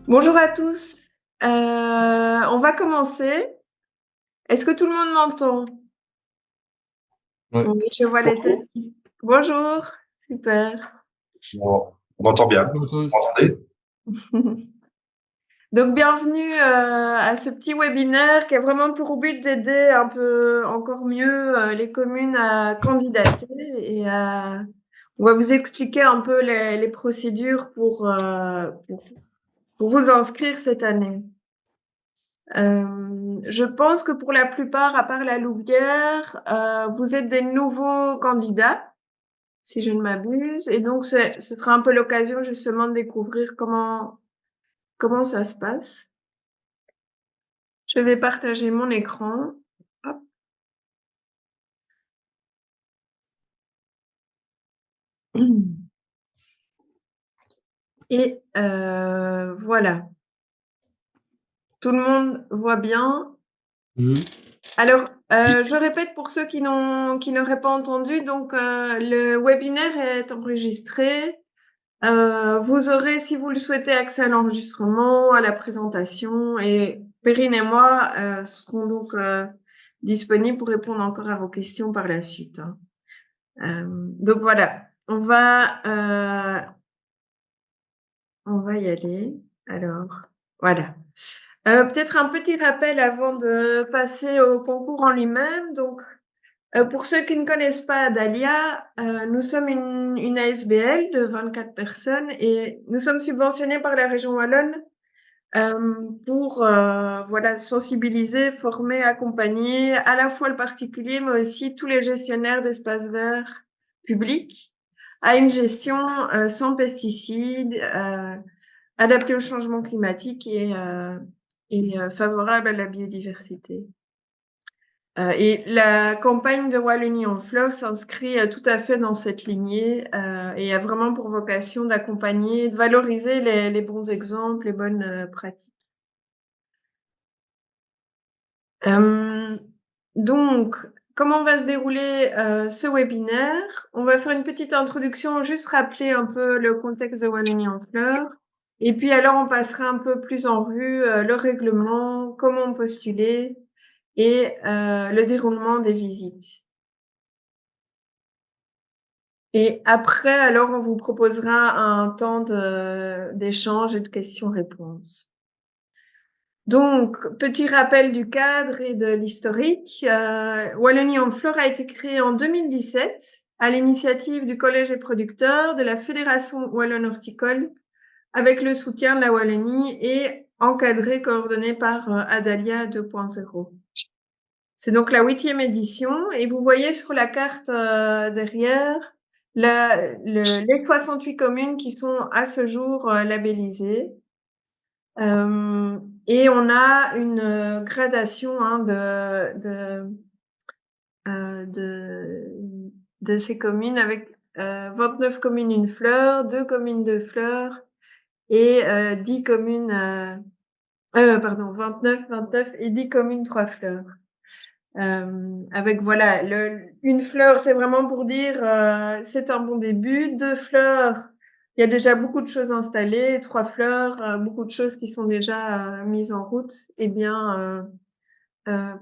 Bonjour à tous. On va commencer. Est-ce que tout le monde m'entend? Ouais. Oui, je vois les têtes Bonjour. Bonjour, super. On m'entend bien. Bonjour à Vous tous. m'entendez? Donc bienvenue à ce petit webinaire qui a vraiment pour but d'aider un peu encore mieux les communes à candidater et on va vous expliquer un peu les procédures pour vous inscrire cette année. Je pense que pour la plupart, à part la Louvière, vous êtes des nouveaux candidats, si je ne m'abuse, et donc ce sera un peu l'occasion justement de découvrir comment ça se passe. Je vais partager mon écran. Hop. Et voilà. Tout le monde voit bien. Alors, je répète pour ceux qui n'auraient pas entendu, donc le webinaire est enregistré. Vous aurez, si vous le souhaitez, accès à l'enregistrement, à la présentation, et Perrine et moi serons donc disponibles pour répondre encore à vos questions par la suite. Donc voilà, on va y aller. Alors, voilà. Peut-être un petit rappel avant de passer au concours en lui-même. Donc, pour ceux qui ne connaissent pas Dahlia, nous sommes une ASBL de 24 personnes et nous sommes subventionnés par la région wallonne pour voilà, sensibiliser, former, accompagner à la fois le particulier mais aussi tous les gestionnaires d'espaces verts publics à une gestion sans pesticides, adaptée au changement climatique et favorable à la biodiversité. Et la campagne de Wallonie en fleurs s'inscrit tout à fait dans cette lignée et a vraiment pour vocation d'accompagner, de valoriser les bons exemples, les bonnes pratiques. Donc, comment va se dérouler ce webinaire? On va faire une petite introduction, juste rappeler un peu le contexte de Wallonie en fleurs. Et puis alors, on passera un peu plus en revue le règlement, comment postuler et le déroulement des visites. Et après, alors, on vous proposera un temps d'échange et de questions-réponses. Donc, petit rappel du cadre et de l'historique. Wallonie en fleurs a été créée en 2017 à l'initiative du Collège des producteurs, de la Fédération Wallonne Horticole, avec le soutien de la Wallonie et encadré, coordonné par Adalia 2.0. C'est donc la 8e édition et vous voyez sur la carte derrière les 68 communes qui sont à ce jour labellisées. Et on a une gradation hein, de ces communes avec 29 communes une fleur, 2 communes deux fleurs et 10 communes, pardon, 29 et 10 communes trois fleurs. Avec voilà, une fleur, c'est vraiment pour dire c'est un bon début. 2 fleurs, il y a déjà beaucoup de choses installées. 3 fleurs, beaucoup de choses qui sont déjà mises en route et bien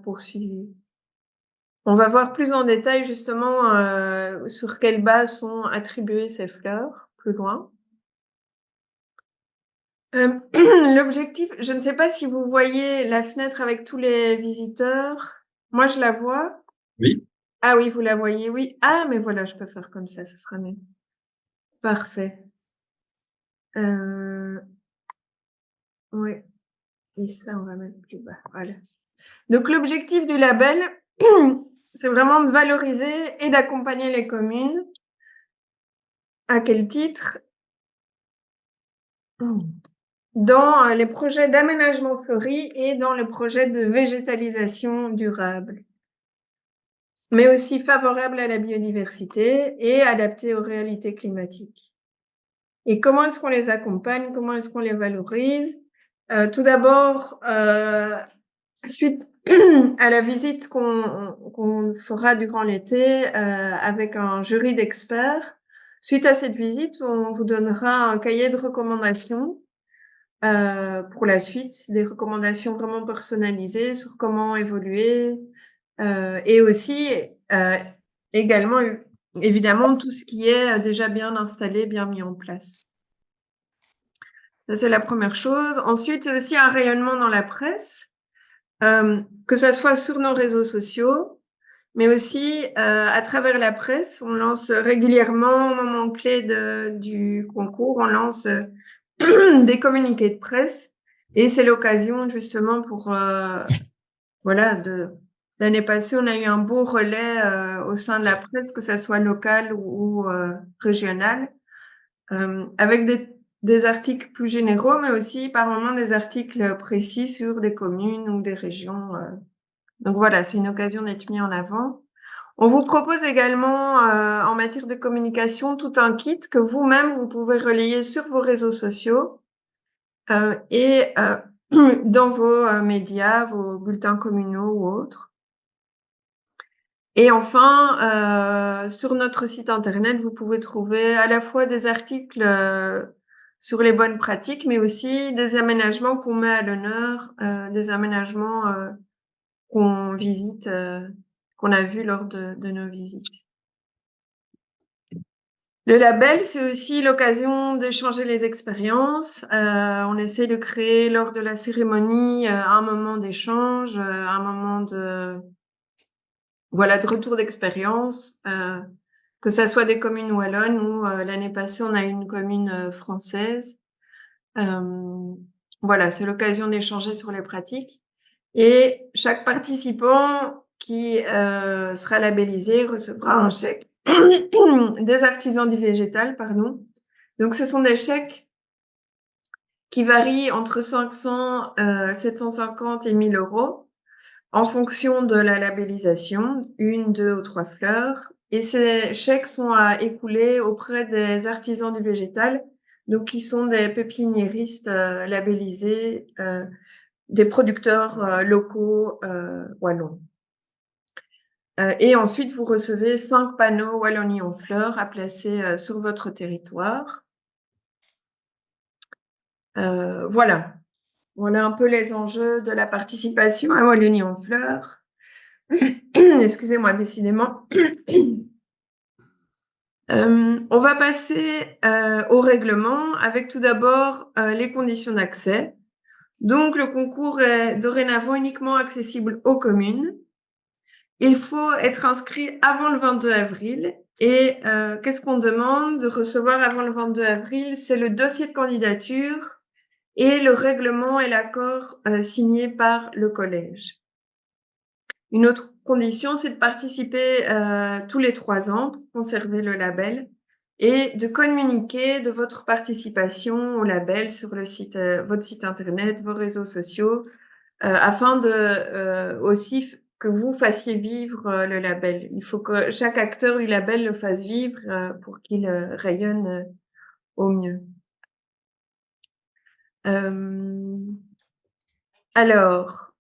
poursuivies. On va voir plus en détail justement sur quelle base sont attribuées ces fleurs plus loin. L'objectif, je ne sais pas si vous voyez la fenêtre avec tous les visiteurs. Moi, je la vois. Oui. Ah oui, vous la voyez, oui. Ah, mais voilà, je peux faire comme ça sera mieux. Parfait. Oui. Et ça, on va mettre plus bas. Voilà. Donc, l'objectif du label, c'est vraiment de valoriser et d'accompagner les communes. À quel titre? Dans les projets d'aménagement fleuri et dans les projets de végétalisation durable, mais aussi favorable à la biodiversité et adapté aux réalités climatiques. Et comment est-ce qu'on les accompagne? Comment est-ce qu'on les valorise? Tout d'abord, suite à la visite qu'on fera durant l'été avec un jury d'experts, suite à cette visite, on vous donnera un cahier de recommandations pour la suite, des recommandations vraiment personnalisées sur comment évoluer, et aussi, également, évidemment, tout ce qui est déjà bien installé, bien mis en place. Ça, c'est la première chose. Ensuite, c'est aussi un rayonnement dans la presse, que ça soit sur nos réseaux sociaux, mais aussi à travers la presse. On lance régulièrement, au moment clé du concours, on lance des communiqués de presse, et c'est l'occasion justement pour voilà, l'année passée, on a eu un beau relais au sein de la presse, que ça soit local ou régional, avec des articles plus généraux, mais aussi par moments des articles précis sur des communes ou des régions. Donc voilà, c'est une occasion d'être mis en avant. On vous propose également, en matière de communication, tout un kit que vous-même, vous pouvez relayer sur vos réseaux sociaux et dans vos médias, vos bulletins communaux ou autres. Et enfin, sur notre site internet, vous pouvez trouver à la fois des articles sur les bonnes pratiques, mais aussi des aménagements qu'on met à l'honneur, des aménagements qu'on visite, qu'on a vus lors de nos visites. Le label, c'est aussi l'occasion d'échanger les expériences. On essaie de créer lors de la cérémonie un moment d'échange, un moment de retour d'expérience, que ça soit des communes wallonnes ou l'année passée, on a eu une commune française. Voilà, c'est l'occasion d'échanger sur les pratiques. Et chaque participant qui sera labellisé recevra un chèque des artisans du végétal, pardon. Donc, ce sont des chèques qui varient entre 500, 750 et 1000 euros en fonction de la labellisation, 1, 2 ou 3 fleurs. Et ces chèques sont à écouler auprès des artisans du végétal, donc qui sont des pépiniéristes labellisés, des producteurs locaux wallons. Et ensuite, vous recevez 5 panneaux Wallonie en fleurs à placer sur votre territoire. Voilà. Voilà un peu les enjeux de la participation à Wallonie en fleurs. Excusez-moi, décidément. On va passer au règlement avec tout d'abord les conditions d'accès. Donc, le concours est dorénavant uniquement accessible aux communes. Il faut être inscrit avant le 22 avril. Et qu'est-ce qu'on demande de recevoir avant le 22 avril? C'est le dossier de candidature et le règlement et l'accord signé par le collège. Une autre condition, c'est de participer tous les 3 ans pour conserver le label et de communiquer de votre participation au label sur le site, votre site internet, vos réseaux sociaux, afin de aussi que vous fassiez vivre le label. Il faut que chaque acteur du label le fasse vivre pour qu'il rayonne au mieux. Alors,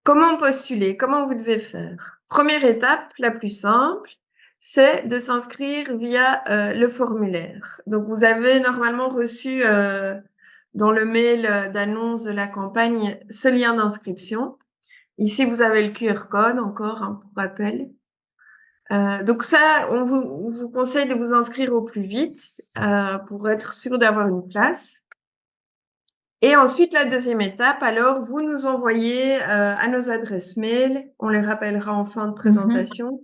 comment postuler? Comment vous devez faire? Première étape, la plus simple, c'est de s'inscrire via le formulaire. Donc, vous avez normalement reçu dans le mail d'annonce de la campagne ce lien d'inscription. Ici, vous avez le QR code encore, hein, pour rappel. Donc ça, on vous conseille de vous inscrire au plus vite pour être sûr d'avoir une place. Et ensuite, la deuxième étape, alors, vous nous envoyez à nos adresses mail, on les rappellera en fin de présentation,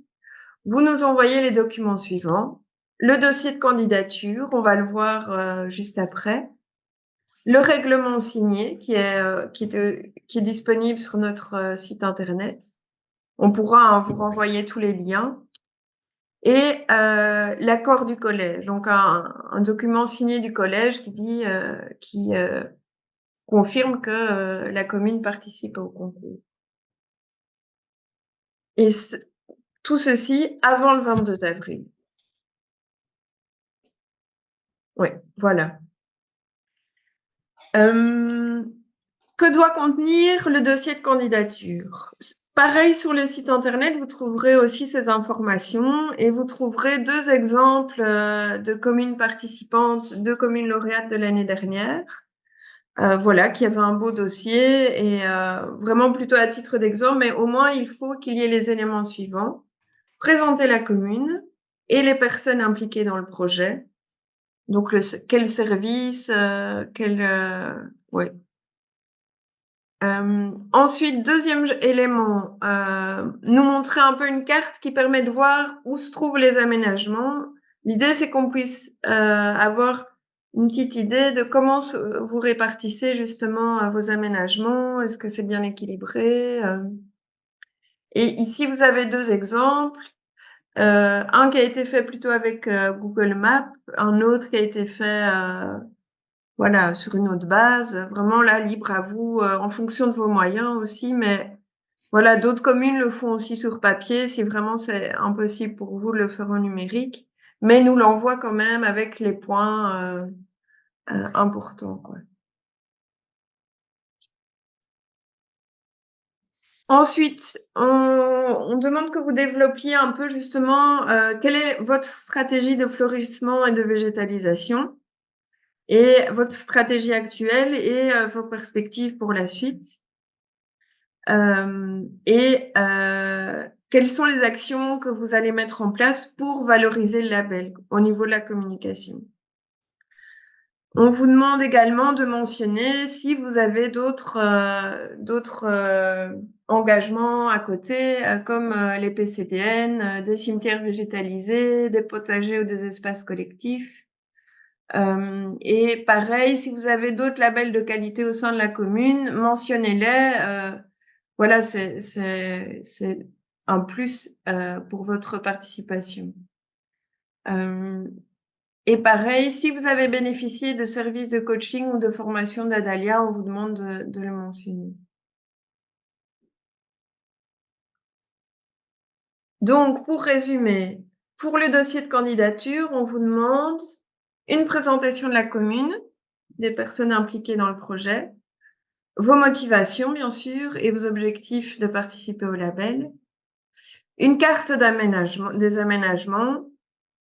vous nous envoyez les documents suivants. Le dossier de candidature, on va le voir juste après. Le règlement signé qui est disponible sur notre site internet. On pourra vous renvoyer tous les liens. Et l'accord du collège, donc un document signé du collège qui dit qui confirme que la commune participe au concours. Et tout ceci avant le 22 avril. Oui, voilà. Que doit contenir le dossier de candidature? Pareil, sur le site internet, vous trouverez aussi ces informations et vous trouverez 2 exemples de communes participantes, 2 communes lauréates de l'année dernière. voilà, qui avait un beau dossier et vraiment plutôt à titre d'exemple, mais au moins il faut qu'il y ait les éléments suivants. Présenter la commune et les personnes impliquées dans le projet. Donc quel service, ouais. Ensuite, deuxième élément, nous montrer un peu une carte qui permet de voir où se trouvent les aménagements. L'idée, c'est qu'on puisse avoir une petite idée de comment vous répartissez justement vos aménagements. Est-ce que c'est bien équilibré? Et ici, vous avez deux exemples. Un qui a été fait plutôt avec Google Maps, un autre qui a été fait voilà, sur une autre base. Vraiment là, libre à vous, en fonction de vos moyens aussi. Mais voilà, d'autres communes le font aussi sur papier si vraiment c'est impossible pour vous de le faire en numérique. Mais nous l'envoie quand même avec les points importants, quoi. Ensuite, on demande que vous développiez un peu justement quelle est votre stratégie de fleurissement et de végétalisation et votre stratégie actuelle et vos perspectives pour la suite. Quelles sont les actions que vous allez mettre en place pour valoriser le label au niveau de la communication. On vous demande également de mentionner si vous avez d'autres engagements à côté, comme les PCDN, des cimetières végétalisés, des potagers ou des espaces collectifs. Et pareil, si vous avez d'autres labels de qualité au sein de la commune, mentionnez-les. Voilà, c'est un plus pour votre participation. Et pareil, si vous avez bénéficié de services de coaching ou de formation d'Adalia, on vous demande de le mentionner. Donc, pour résumer, pour le dossier de candidature, on vous demande une présentation de la commune, des personnes impliquées dans le projet, vos motivations, bien sûr, et vos objectifs de participer au label, une carte d'aménagement, des aménagements,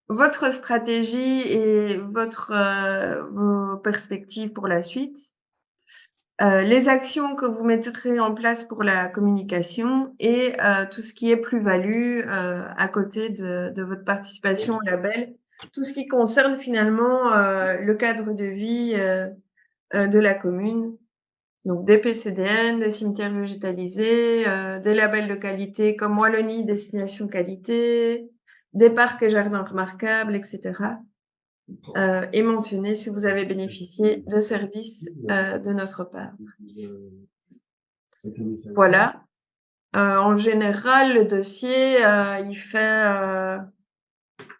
votre stratégie et vos perspectives pour la suite, les actions que vous mettrez en place pour la communication et tout ce qui est plus-value à côté de votre participation au label, tout ce qui concerne finalement le cadre de vie de la commune. Donc des PCDN, des cimetières végétalisés, des labels de qualité comme Wallonie Destination Qualité, des parcs et jardins remarquables, etc. Et mentionner si vous avez bénéficié de services de notre part. Voilà. En général, le dossier, il fait...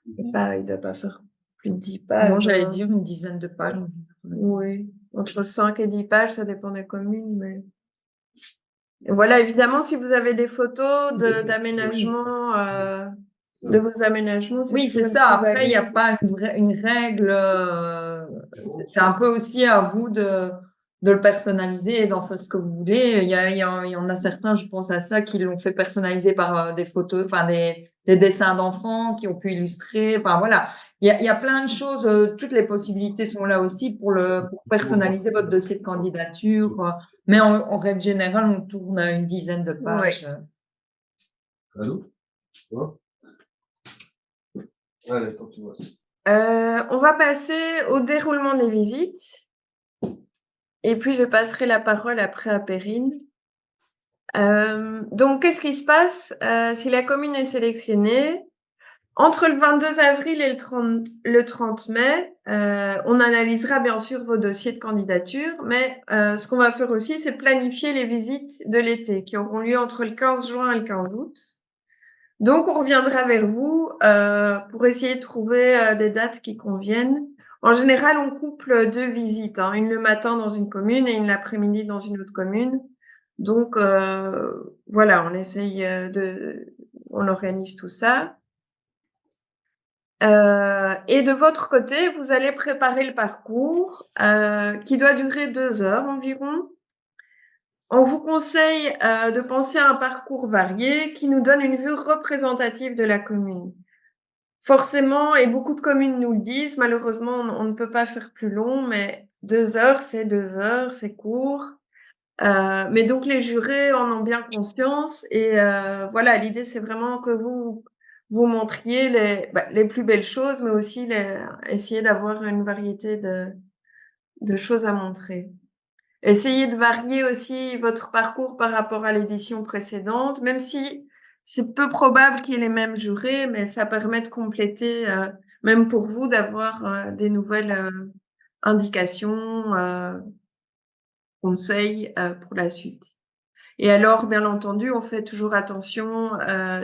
il doit pas faire plus de 10 pages. Non, j'allais dire une dizaine de pages. Oui, entre 5 et 10 pages, ça dépend des communes, mais... Et voilà, évidemment, si vous avez des photos d'aménagement, de vos aménagements, oui, c'est ça. Après, il n'y a pas une règle. C'est un peu aussi à vous de le personnaliser et d'en faire ce que vous voulez. Il y en a certains, je pense à ça, qui l'ont fait personnaliser par des photos, enfin des dessins d'enfants qui ont pu illustrer. Enfin voilà, il y a plein de choses. Toutes les possibilités sont là aussi pour personnaliser votre dossier de candidature. Mais en règle générale, on tourne à une dizaine de pages. Oui. Allô? Allez, quand tu vois. On va passer au déroulement des visites. Et puis, je passerai la parole après à Perrine. Donc, qu'est-ce qui se passe si la commune est sélectionnée? Entre le 22 avril et le 30 mai, on analysera bien sûr vos dossiers de candidature, mais ce qu'on va faire aussi, c'est planifier les visites de l'été qui auront lieu entre le 15 juin et le 15 août. Donc, on reviendra vers vous pour essayer de trouver des dates qui conviennent. En général, on couple 2 visites, hein, une le matin dans une commune et une l'après-midi dans une autre commune. Donc, voilà, on essaye on organise tout ça. Et de votre côté, vous allez préparer le parcours qui doit durer 2 heures environ. On vous conseille de penser à un parcours varié qui nous donne une vue représentative de la commune. Forcément, et beaucoup de communes nous le disent, malheureusement, on ne peut pas faire plus long, mais 2 heures, c'est 2 heures, c'est court. Mais donc les jurés en ont bien conscience et voilà, l'idée, c'est vraiment que vous montriez les plus belles choses, mais aussi essayer d'avoir une variété de choses à montrer. Essayez de varier aussi votre parcours par rapport à l'édition précédente, même si c'est peu probable qu'il y ait les mêmes jurés, mais ça permet de compléter, même pour vous, d'avoir des nouvelles indications, conseils pour la suite. Et alors, bien entendu, on fait toujours attention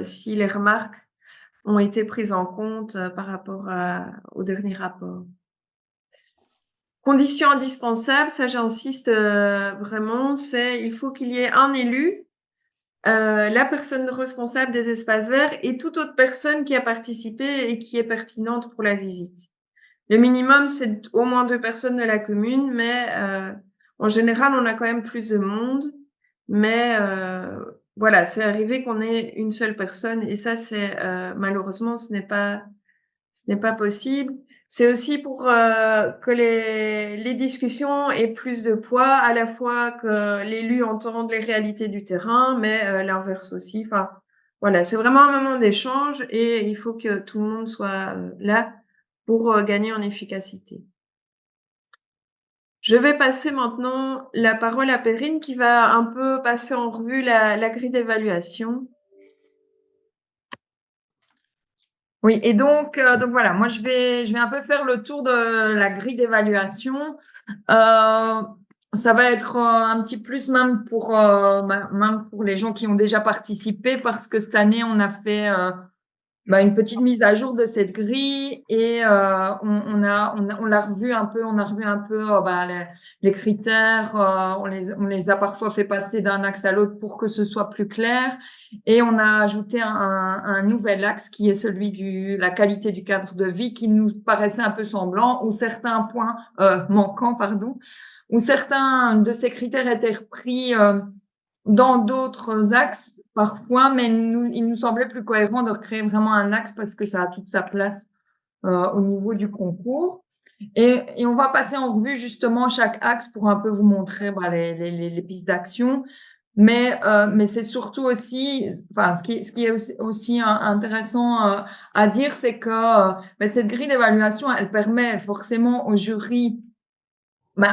si les remarques ont été prises en compte par rapport au dernier rapport. Condition indispensable, ça j'insiste vraiment, c'est il faut qu'il y ait un élu, la personne responsable des espaces verts et toute autre personne qui a participé et qui est pertinente pour la visite. Le minimum, c'est au moins 2 personnes de la commune, mais en général, on a quand même plus de monde. Mais voilà, c'est arrivé qu'on ait une seule personne et ça, c'est malheureusement, ce n'est pas possible. C'est aussi pour que les discussions aient plus de poids, à la fois que l'élu entende les réalités du terrain, mais l'inverse aussi. Enfin, voilà, c'est vraiment un moment d'échange et il faut que tout le monde soit là pour gagner en efficacité. Je vais passer maintenant la parole à Perrine qui va un peu passer en revue la grille d'évaluation. Oui, et donc voilà, moi je vais un peu faire le tour de la grille d'évaluation. Ça va être un petit plus même même pour les gens qui ont déjà participé parce que cette année on a fait une petite mise à jour de cette grille et on l'a revu un peu, les critères, on les a parfois fait passer d'un axe à l'autre pour que ce soit plus clair et on a ajouté un nouvel axe qui est celui la qualité du cadre de vie qui nous paraissait un peu semblant ou certains points manquants, où certains de ces critères étaient repris dans d'autres axes parfois, mais il nous semblait plus cohérent de recréer vraiment un axe parce que ça a toute sa place au niveau du concours. Et on va passer en revue justement chaque axe pour un peu vous montrer les pistes d'action. Mais c'est surtout aussi, ce qui est aussi intéressant à dire, c'est que cette grille d'évaluation, elle permet forcément au jury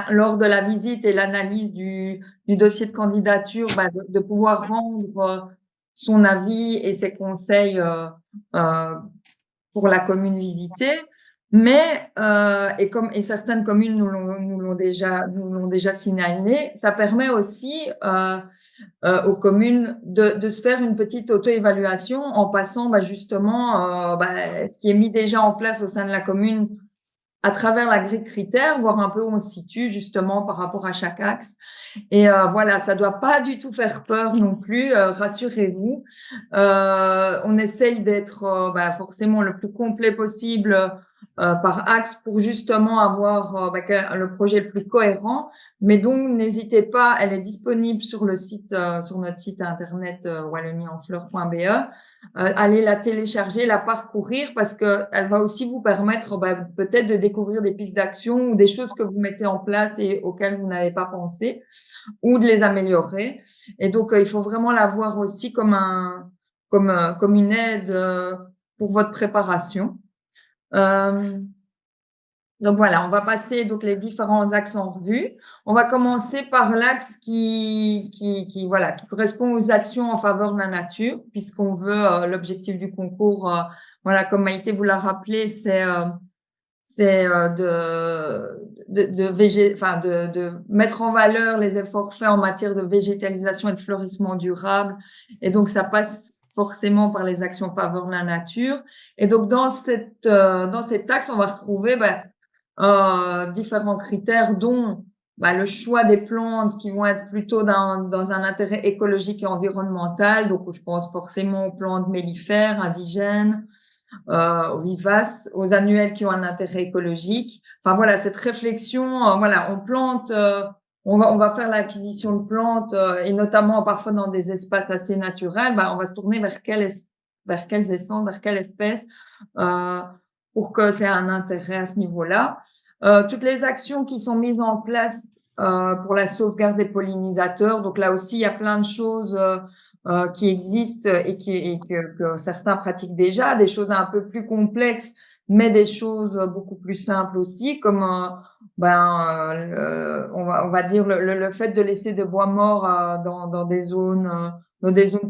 lors de la visite et l'analyse du dossier de candidature, de pouvoir rendre son avis et ses conseils pour la commune visitée. Mais et certaines communes nous l'ont déjà signalé, ça permet aussi aux communes de se faire une petite auto-évaluation en passant justement ce qui est mis déjà en place au sein de la commune à travers la grille de critères, voir un peu où on se situe justement par rapport à chaque axe. Et voilà, ça doit pas du tout faire peur non plus, rassurez-vous. On essaye d'être forcément le plus complet possible par axe pour justement avoir le projet le plus cohérent. Mais donc, n'hésitez pas, elle est disponible sur le site, sur notre site internet wallonie-en-fleur.be. Allez la télécharger, la parcourir parce que elle va aussi vous permettre peut-être de découvrir des pistes d'action ou des choses que vous mettez en place et auxquelles vous n'avez pas pensé ou de les améliorer. Et donc, il faut vraiment la voir aussi comme une aide pour votre préparation. Donc voilà, on va passer donc les différents axes en revue. On va commencer par l'axe qui correspond aux actions en faveur de la nature, puisqu'on veut l'objectif du concours, comme Maïté vous l'a rappelé, c'est de mettre en valeur les efforts faits en matière de végétalisation et de fleurissement durable. Et donc ça passe forcément par les actions en faveur de la nature. Et donc dans cet axe, on va retrouver différents critères, dont le choix des plantes qui vont être plutôt dans un intérêt écologique et environnemental. Donc, je pense forcément aux plantes mellifères, indigènes, aux vivaces, aux annuelles qui ont un intérêt écologique. Enfin voilà, cette réflexion, on plante, on va faire l'acquisition de plantes et notamment parfois dans des espaces assez naturels. On va se tourner vers quelles essences, vers quelle espèce pour que c'est un intérêt à ce niveau-là. Toutes les actions qui sont mises en place pour la sauvegarde des pollinisateurs. Donc là aussi, il y a plein de choses qui existent et que certains pratiquent déjà, des choses un peu plus complexes, mais des choses beaucoup plus simples aussi, comme on va dire le fait de laisser des bois morts dans des zones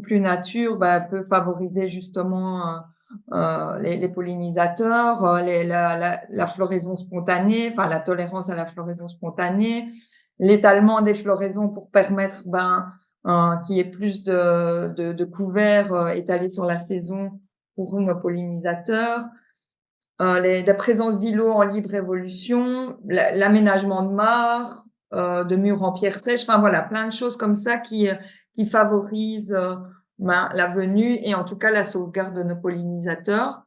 plus nature, peut favoriser justement les pollinisateurs, la floraison spontanée, enfin la tolérance à la floraison spontanée, l'étalement des floraisons pour permettre qu'il y ait plus de couverts étalés sur la saison pour nos pollinisateurs, la présence d'îlots en libre évolution, l'aménagement de mares, de murs en pierre sèche, enfin voilà, plein de choses comme ça qui favorisent la venue et en tout cas la sauvegarde de nos pollinisateurs.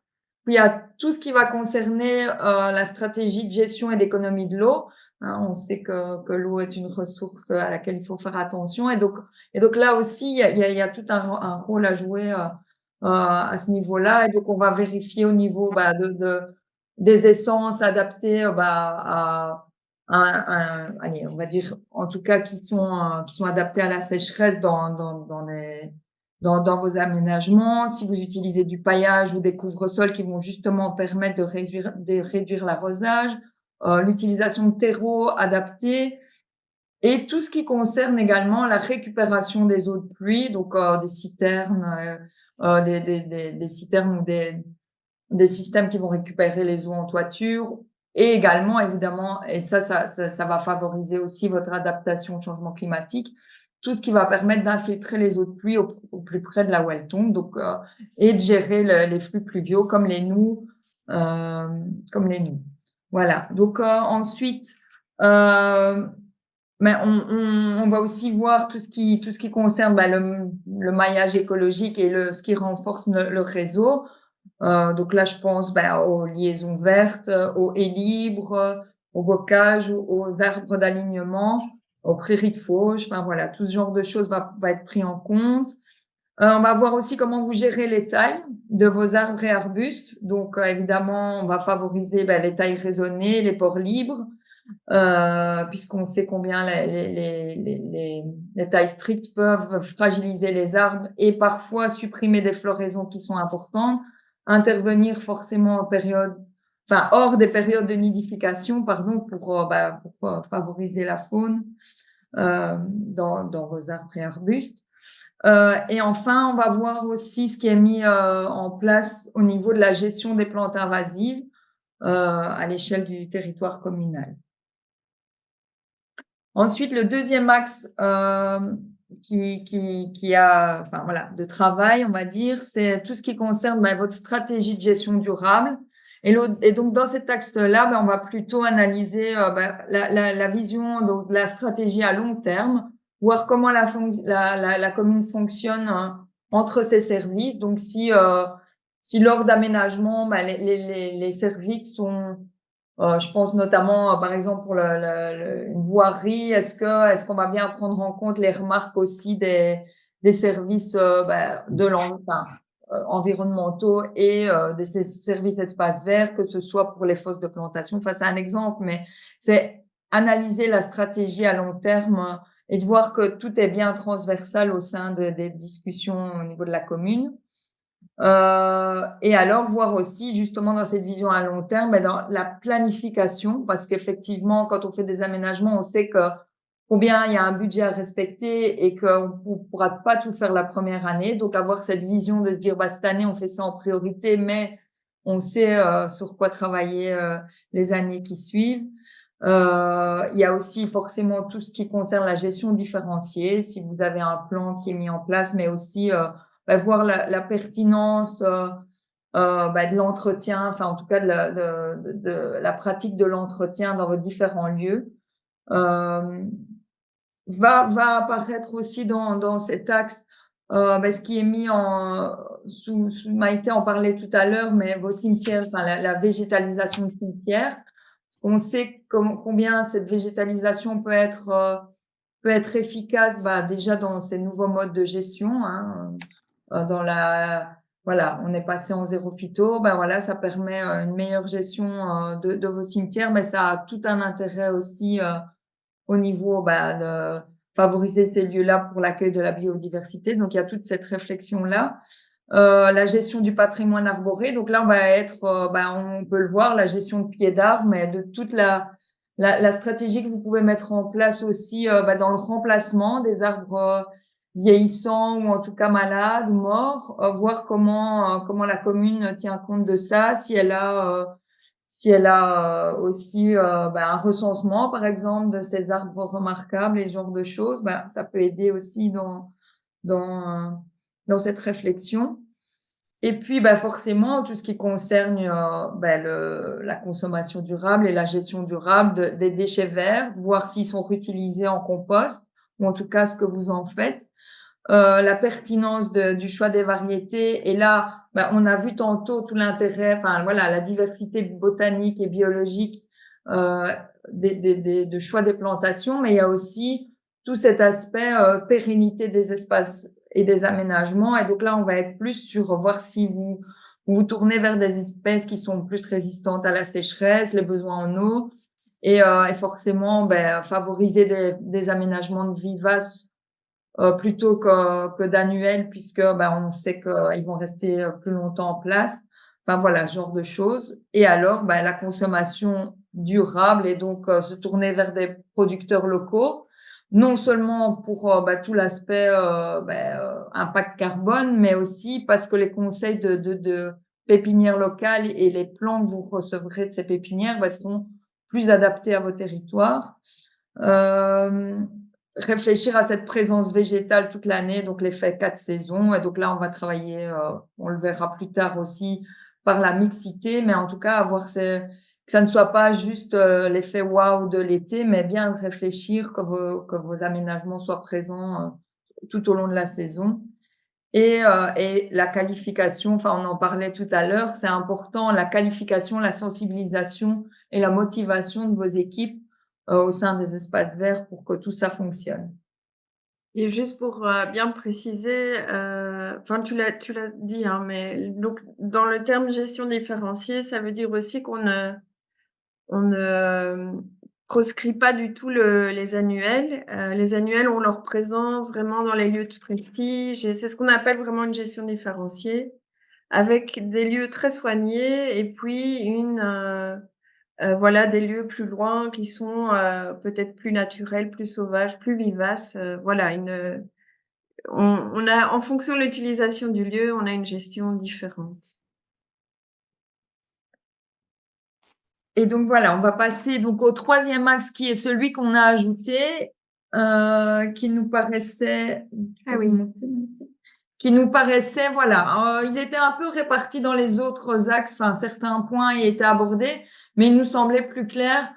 Puis il y a tout ce qui va concerner la stratégie de gestion et d'économie de l'eau. On sait que l'eau est une ressource à laquelle il faut faire attention et donc là aussi il y a tout un rôle à jouer à ce niveau-là. Et donc, on va vérifier au niveau des essences adaptées allez, on va dire, en tout cas, qui sont adaptées à la sécheresse dans vos aménagements. Si vous utilisez du paillage ou des couvre-sols qui vont justement permettre de réduire l'arrosage, l'utilisation de terreaux adaptés, et tout ce qui concerne également la récupération des eaux de pluie, donc des citernes, des citernes ou des systèmes qui vont récupérer les eaux en toiture, et également évidemment, et ça va favoriser aussi votre adaptation au changement climatique, tout ce qui va permettre d'infiltrer les eaux de pluie au plus près de là où elles tombent, donc et de gérer les flux pluviaux comme les noues, Voilà. Donc ensuite. Mais on va aussi voir tout ce qui concerne le maillage écologique et ce qui renforce le réseau. Donc là, je pense aux liaisons vertes, aux haies libres, aux bocages, aux arbres d'alignement, aux prairies de fauche. Enfin voilà, tout ce genre de choses va être pris en compte. On va voir aussi comment vous gérez les tailles de vos arbres et arbustes. Donc évidemment, on va favoriser les tailles raisonnées, les ports libres. Puisqu'on sait combien les tailles strictes peuvent fragiliser les arbres et parfois supprimer des floraisons qui sont importantes, intervenir forcément hors des périodes de nidification, pardon, pour favoriser la faune dans vos arbres et arbustes. Et enfin, on va voir aussi ce qui est mis en place au niveau de la gestion des plantes invasives à l'échelle du territoire communal. Ensuite, le deuxième axe qui a, de travail, on va dire, c'est tout ce qui concerne votre stratégie de gestion durable. Et donc, dans cet axe-là, on va plutôt analyser la vision donc, de la stratégie à long terme, voir comment la commune fonctionne entre ses services. Donc, si lors d'aménagement, les services sont je pense notamment, par exemple, pour une voirie, est-ce qu'on va bien prendre en compte les remarques aussi des services environnementaux et des services espaces verts, que ce soit pour les fosses de plantation. Enfin, c'est un exemple, mais c'est analyser la stratégie à long terme et de voir que tout est bien transversal au sein des discussions au niveau de la commune. Et alors voir aussi justement dans cette vision à long terme, dans la planification, parce qu'effectivement, quand on fait des aménagements, on sait que combien il y a un budget à respecter et qu'on ne pourra pas tout faire la première année. Donc avoir cette vision de se dire cette année on fait ça en priorité, mais on sait sur quoi travailler les années qui suivent. Il y a aussi forcément tout ce qui concerne la gestion différenciée, si vous avez un plan qui est mis en place, mais aussi voir la pertinence de l'entretien, enfin en tout cas de la pratique de l'entretien dans vos différents lieux. Va apparaître aussi dans cet axe ce qui est mis sous Maïté en parlait tout à l'heure, mais vos cimetières, la végétalisation de cimetières. Parce qu'on sait combien cette végétalisation peut être efficace déjà dans ces nouveaux modes de gestion, dans voilà, on est passé en zéro phyto, ben voilà, ça permet une meilleure gestion de vos cimetières, mais ça a tout un intérêt aussi au niveau de favoriser ces lieux-là pour l'accueil de la biodiversité. Donc, il y a toute cette réflexion-là. La gestion du patrimoine arboré. Donc là, on va être, on peut le voir, la gestion de pieds d'arbres, mais de toute la stratégie que vous pouvez mettre en place aussi dans le remplacement des arbres vieillissants ou en tout cas malades ou morts, voir comment la commune tient compte de ça, si elle a aussi un recensement, par exemple, de ces arbres remarquables et ce genre de choses, ça peut aider aussi dans cette réflexion. Et puis, forcément, tout ce qui concerne la consommation durable et la gestion durable des déchets verts, voir s'ils sont réutilisés en compost ou en tout cas ce que vous en faites. La pertinence du choix des variétés. Et là, on a vu tantôt tout l'intérêt, la diversité botanique et biologique de choix des plantations, mais il y a aussi tout cet aspect pérennité des espaces et des aménagements. Et donc là, on va être plus sur voir si vous tournez vers des espèces qui sont plus résistantes à la sécheresse, les besoins en eau, et forcément favoriser des aménagements de vivaces plutôt que d'annuels, puisque on sait qu'ils vont rester plus longtemps en place. Voilà, ce genre de choses. Et alors, la consommation durable et donc se tourner vers des producteurs locaux, non seulement pour tout l'aspect impact carbone, mais aussi parce que les conseils de pépinières locales et les plants que vous recevrez de ces pépinières seront plus adaptés à vos territoires. Réfléchir à cette présence végétale toute l'année, donc l'effet 4 saisons. Et donc là, on va travailler, on le verra plus tard aussi, par la mixité, mais en tout cas, avoir que ça ne soit pas juste l'effet waouh de l'été, mais bien réfléchir que vos aménagements soient présents tout au long de la saison. Et la qualification, on en parlait tout à l'heure, c'est important, la qualification, la sensibilisation et la motivation de vos équipes au sein des espaces verts pour que tout ça fonctionne. Et juste pour bien préciser, tu l'as dit, hein, mais donc dans le terme gestion différenciée, ça veut dire aussi qu'on ne proscrit pas du tout les annuels. Les annuels ont leur présence vraiment dans les lieux de prestige et c'est ce qu'on appelle vraiment une gestion différenciée, avec des lieux très soignés et puis des lieux plus loin qui sont peut-être plus naturels, plus sauvages, plus vivaces. On a, en fonction de l'utilisation du lieu, on a une gestion différente. Et donc voilà, on va passer donc au troisième axe qui est celui qu'on a ajouté, qui nous paraissait, il était un peu réparti dans les autres axes, certains points y étaient abordés, mais il nous semblait plus clair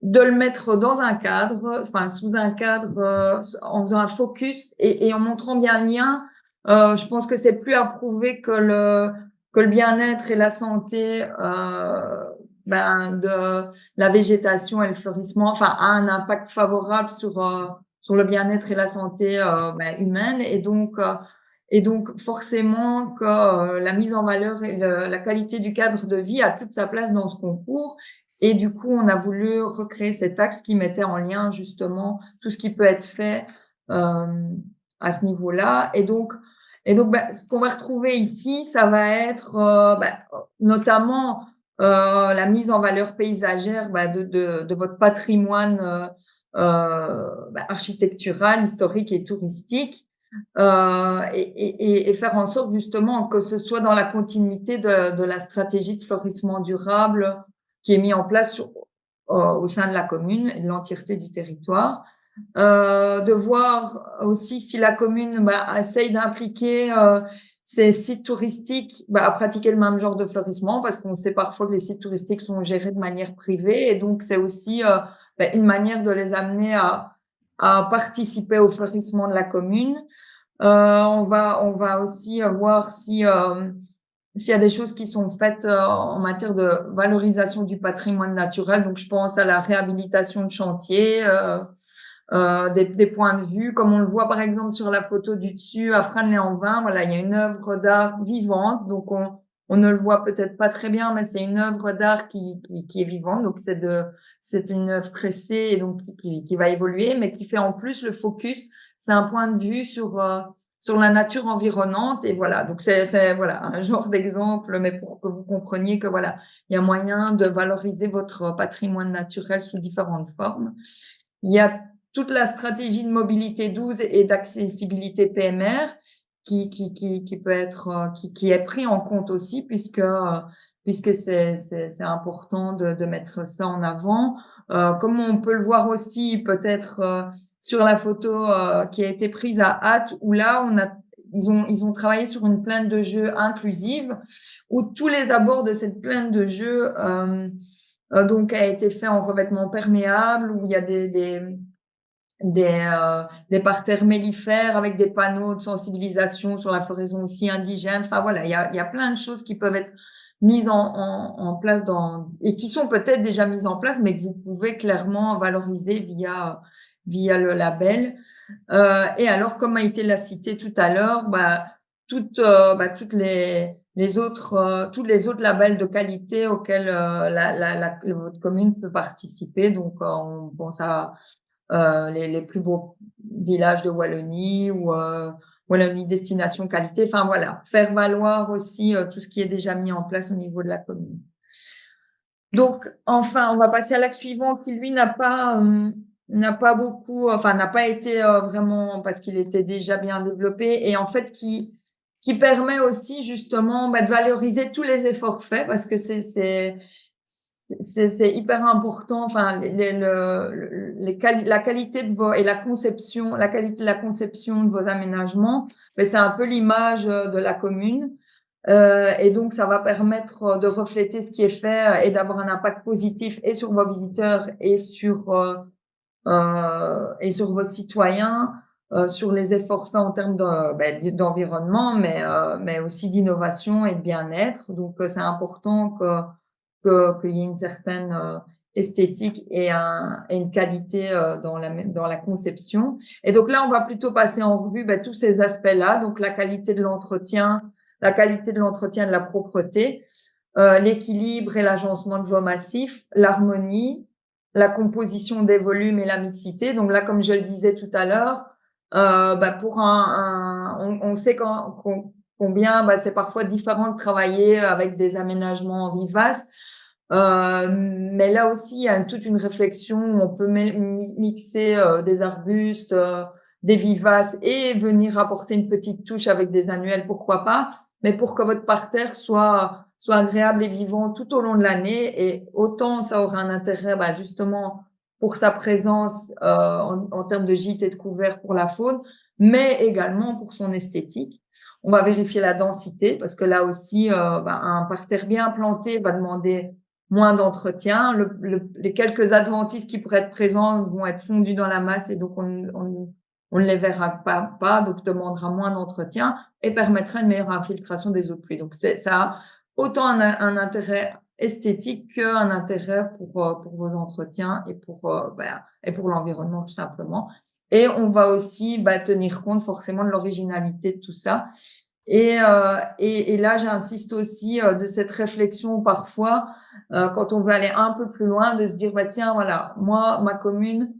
de le mettre dans un cadre, sous un cadre, en faisant un focus et en montrant bien le lien. Je pense que c'est plus à prouver que le bien-être et la santé de la végétation et le fleurissement, a un impact favorable sur le bien-être et la santé humaine. Et donc forcément que la mise en valeur et la qualité du cadre de vie a toute sa place dans ce concours. Et du coup, on a voulu recréer cet axe qui mettait en lien justement tout ce qui peut être fait à ce niveau-là. Et donc, ce qu'on va retrouver ici, ça va être notamment la mise en valeur paysagère de votre patrimoine architectural, historique et touristique. Et faire en sorte justement que ce soit dans la continuité de la stratégie de fleurissement durable qui est mis en place au sein de la commune et de l'entièreté du territoire. De voir aussi si la commune essaye d'impliquer ces sites touristiques à pratiquer le même genre de fleurissement, parce qu'on sait parfois que les sites touristiques sont gérés de manière privée, et donc c'est aussi une manière de les amener à participer au fleurissement de la commune. On va aussi voir s'il y a des choses qui sont faites en matière de valorisation du patrimoine naturel. Donc, je pense à la réhabilitation de chantiers, des points de vue, comme on le voit par exemple sur la photo du dessus à Franeland-en-Vin. Voilà, il y a une œuvre d'art vivante, donc on ne le voit peut-être pas très bien, mais c'est une œuvre d'art qui est vivante, donc c'est une œuvre tressée et donc qui va évoluer, mais qui fait en plus le focus. C'est un point de vue sur la nature environnante et voilà. Donc c'est voilà un genre d'exemple, mais pour que vous compreniez que voilà, il y a moyen de valoriser votre patrimoine naturel sous différentes formes. Il y a toute la stratégie de mobilité douce et d'accessibilité PMR qui peut être qui est pris en compte aussi puisque c'est important de mettre ça en avant. Comme on peut le voir aussi peut-être sur la photo qui a été prise à Hatt où là ils ont travaillé sur une plaine de jeux inclusive où tous les abords de cette plaine de jeux donc a été fait en revêtement perméable où il y a des parterres mellifères avec des panneaux de sensibilisation sur la floraison aussi indigène. Enfin voilà, il y a plein de choses qui peuvent être mises en place et qui sont peut-être déjà mises en place, mais que vous pouvez clairement valoriser via le label. Et alors, comme Maïté l'a cité tout à l'heure, toutes les autres tous les autres labels de qualité auxquels votre commune peut participer. Donc, on pense à les plus beaux villages de Wallonie ou Wallonie Destination Qualité. Enfin voilà, faire valoir aussi tout ce qui est déjà mis en place au niveau de la commune. Donc enfin, on va passer à l'acte suivant qui lui n'a pas beaucoup, enfin n'a pas été vraiment parce qu'il était déjà bien développé et en fait qui permet aussi justement de valoriser tous les efforts faits parce que c'est hyper important. Enfin, la qualité de vos et la qualité de la conception de vos aménagements, c'est un peu l'image de la commune. Et donc, ça va permettre de refléter ce qui est fait et d'avoir un impact positif et sur vos visiteurs et sur vos citoyens, sur les efforts faits en termes d'environnement, mais aussi d'innovation et de bien-être. Donc, c'est important qu'il y ait une certaine esthétique et une qualité dans la conception. Et donc là, on va plutôt passer en revue tous ces aspects-là, donc la qualité de l'entretien de la propreté, l'équilibre et l'agencement de vos massifs, l'harmonie, la composition des volumes et la mixité. Donc là, comme je le disais tout à l'heure, pour on sait combien c'est parfois différent de travailler avec des aménagements vivaces. Mais là aussi, il y a toute une réflexion où on peut mixer des arbustes, des vivaces et venir apporter une petite touche avec des annuels, pourquoi pas, mais pour que votre parterre soit agréable et vivant tout au long de l'année. Et autant ça aura un intérêt justement pour sa présence en termes de gîte et de couvert pour la faune, mais également pour son esthétique. On va vérifier la densité parce que là aussi, un parterre bien planté va demander moins d'entretien. Les quelques adventices qui pourraient être présents vont être fondus dans la masse et donc on ne les verra pas, donc demandera moins d'entretien et permettra une meilleure infiltration des eaux de pluie. Donc ça a autant un intérêt esthétique qu'un intérêt pour vos entretiens et pour l'environnement tout simplement. Et on va aussi tenir compte forcément de l'originalité de tout ça. Et là, j'insiste aussi de cette réflexion parfois, quand on veut aller un peu plus loin, de se dire tiens, voilà, moi, ma commune,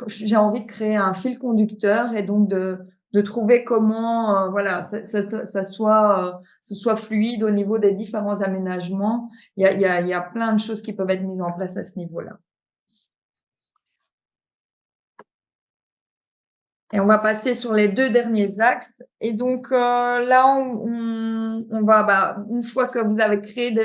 j'ai envie de créer un fil conducteur et donc de trouver comment ça soit fluide au niveau des différents aménagements. Il y a plein de choses qui peuvent être mises en place à ce niveau-là. Et on va passer sur les 2 derniers axes. Et donc là, on va, une fois que vous avez créé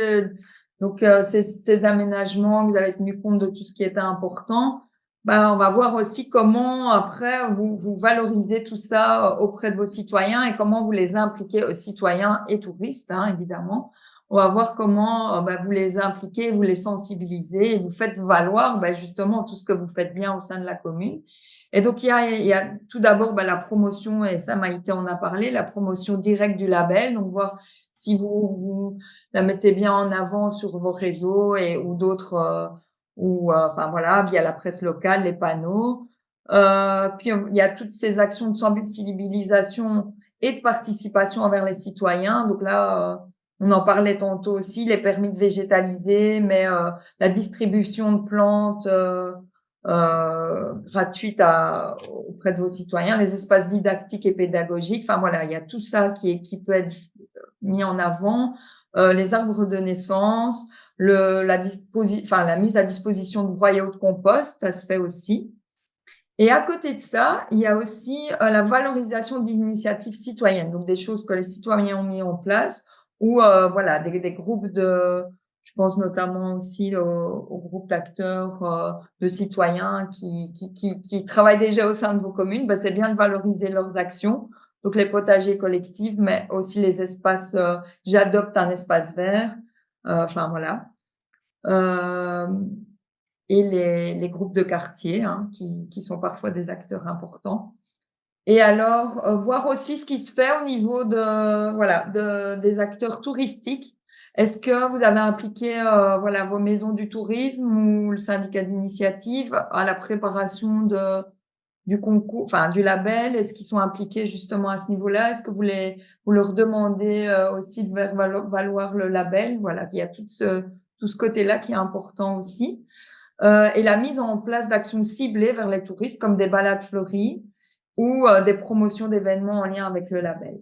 ces aménagements, vous avez tenu compte de tout ce qui était important, on va voir aussi comment après vous valorisez tout ça auprès de vos citoyens et comment vous les impliquez aux citoyens et touristes, évidemment. On va voir comment vous les impliquez, vous les sensibilisez et vous faites valoir justement tout ce que vous faites bien au sein de la commune. Et donc, il y a tout d'abord la promotion, et ça, Maïté en a parlé, la promotion directe du label. Donc, voir si vous la mettez bien en avant sur vos réseaux ou d'autres, via la presse locale, les panneaux. Puis il y a toutes ces actions de sensibilisation et de participation envers les citoyens. Donc là, on en parlait tantôt aussi, les permis de végétaliser, mais la distribution de plantes gratuites auprès de vos citoyens, les espaces didactiques et pédagogiques. Enfin voilà, il y a tout ça qui peut être mis en avant. Les arbres de naissance, la mise à disposition de broyats de compost, ça se fait aussi. Et à côté de ça, il y a aussi la valorisation d'initiatives citoyennes, donc des choses que les citoyens ont mis en place, ou voilà, des groupes je pense notamment aussi aux groupes d'acteurs, de citoyens qui travaillent déjà au sein de vos communes. Ben, c'est bien de valoriser leurs actions, donc les potagers collectifs, mais aussi les espaces. J'adopte un espace vert. Enfin voilà. Et les groupes de quartier, hein, qui sont parfois des acteurs importants. Et alors, voir aussi ce qui se fait au niveau des acteurs touristiques. Est-ce que vous avez impliqué vos maisons du tourisme ou le syndicat d'initiative à la préparation du concours, enfin du label? Est-ce qu'ils sont impliqués justement à ce niveau-là? Est-ce que vous leur demandez aussi de faire valoir le label? Voilà, il y a tout ce côté-là qui est important aussi. Et la mise en place d'actions ciblées vers les touristes comme des balades fleuries ou des promotions d'événements en lien avec le label.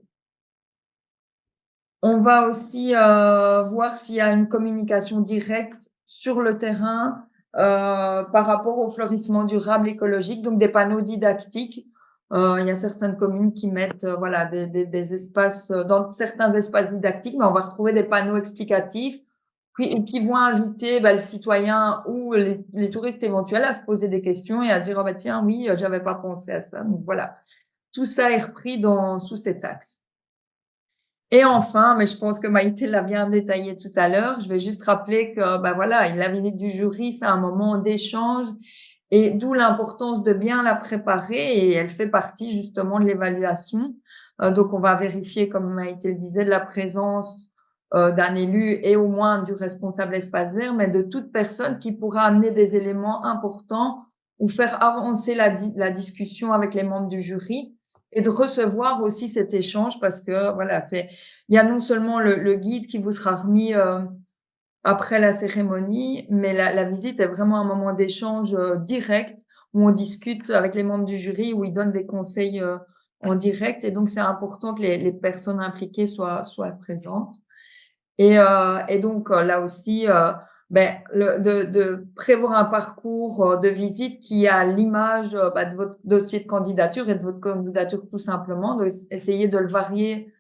On va aussi voir s'il y a une communication directe sur le terrain par rapport au fleurissement durable écologique, donc des panneaux didactiques. Il y a certaines communes qui mettent des espaces dans certains espaces didactiques, mais on va retrouver des panneaux explicatifs qui vont inviter le citoyen ou les touristes éventuels à se poser des questions et à dire tiens oui, j'avais pas pensé à ça. Donc voilà, tout ça est repris sous cet axe. Et enfin, mais je pense que Maïté l'a bien détaillé tout à l'heure, je vais juste rappeler que la visite du jury, c'est un moment d'échange et d'où l'importance de bien la préparer, et elle fait partie justement de l'évaluation. Donc on va vérifier, comme Maïté le disait, de la présence d'un élu et au moins du responsable espace vert, mais de toute personne qui pourra amener des éléments importants ou faire avancer la discussion avec les membres du jury, et de recevoir aussi cet échange, parce que il y a non seulement le guide qui vous sera remis après la cérémonie, mais la visite est vraiment un moment d'échange direct où on discute avec les membres du jury, où ils donnent des conseils en direct, et donc c'est important que les personnes impliquées soient présentes. Et donc là aussi, de prévoir un parcours de visite qui a l'image de votre dossier de candidature et de votre candidature tout simplement, donc essayer de le varier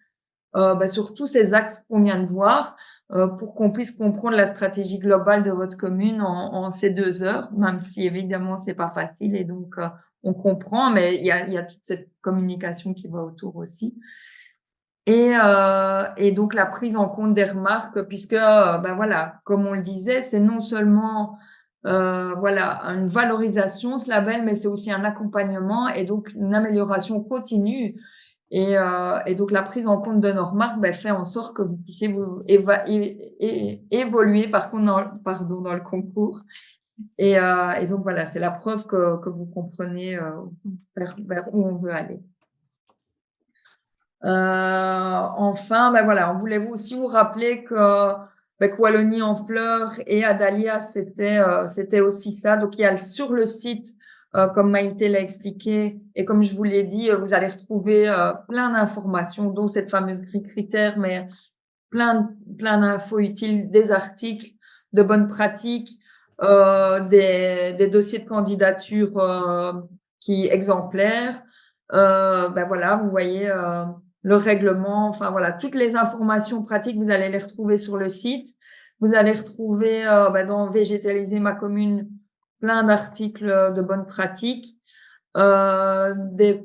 sur tous ces axes qu'on vient de voir, pour qu'on puisse comprendre la stratégie globale de votre commune en ces 2 heures, même si évidemment c'est pas facile, et donc on comprend, mais il y a toute cette communication qui va autour aussi. Et donc la prise en compte des remarques, puisque comme on le disait, c'est non seulement une valorisation, ce label, mais c'est aussi un accompagnement et donc une amélioration continue. Et donc la prise en compte de nos remarques fait en sorte que vous puissiez vous évoluer dans le concours. Et donc voilà, c'est la preuve que vous comprenez vers où on veut aller. Enfin, on voulait aussi vous rappeler que Wallonie en fleurs et Adalia, c'était aussi ça. Donc il y a sur le site, comme Maïté l'a expliqué, et comme je vous l'ai dit, vous allez retrouver plein d'informations, dont cette fameuse grille critères, mais plein d'infos utiles, des articles de bonnes pratiques, des dossiers de candidature exemplaires. Vous voyez le règlement, enfin voilà, toutes les informations pratiques, vous allez les retrouver sur le site. Vous allez retrouver dans Végétaliser ma commune plein d'articles de bonnes pratiques, des